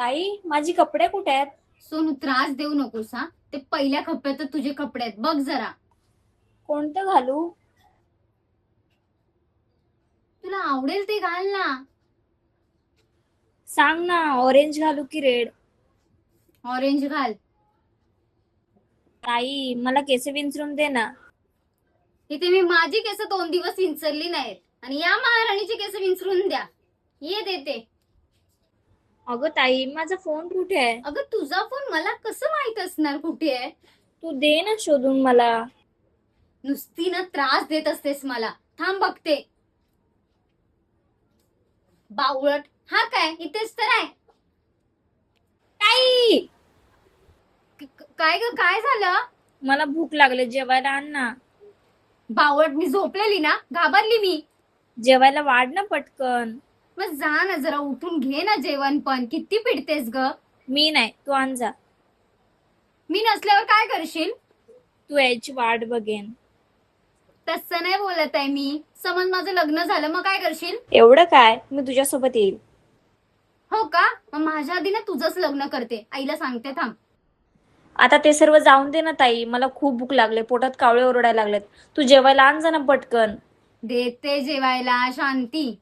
ताई, माझी कपडे कुठे आहेत? सोनू त्रास देऊ नकोस हा. ते पहिल्या खप्प्यात तुझे कपडे आहेत बघ जरा. कोणतं घालू? तुला आवडेल ते घाल ना. सांग ना, ऑरेंज घालू की रेड? ऑरेंज घाल. ताई, मला केस विंचरून दे ना. इथे मी माझी केस 2 दिवस विंचरली नाहीत आणि या महाराणीची केस विंचरून द्या. ये देते. अगं ताई, माझा फोन कुठे आहे? अगं तुझा फोन मला कसं माहित असणार कुठे आहे? तू दे ना शोधून मला. नुसती ना त्रास देत असतेस मला. थांब बघते. बावळट. हा काय इथेच तर आहे. ताई, काय ग काय झालं? मला भूक लागले, जेवायला आण ना. बावळट, मी झोपलेली ना, घाबरली मी. जेवायला वाढ ना पटकन. मग जा ना, जरा उठून घे ना जेवण. पण किती पिडतेस ग. मी नाही, तू आण जा. मी नसल्यावर काय करशील? तू यायची वाट बघेन. तसं नाही बोलत आहे मी. समज माझं लग्न झालं मग काय करशील? एवढं काय, मी तुझ्यासोबत येईल. हो का? मग माझ्या आधी ना तुझंच लग्न करते. आईला सांगते थांब. आता ते सर्व जाऊन दे ना ताई, मला खूप भूक लागले, पोटात कावळे ओरडायला लागलेत. तू जेवायला आण जा ना पटकन. देते जेवायला. शांती.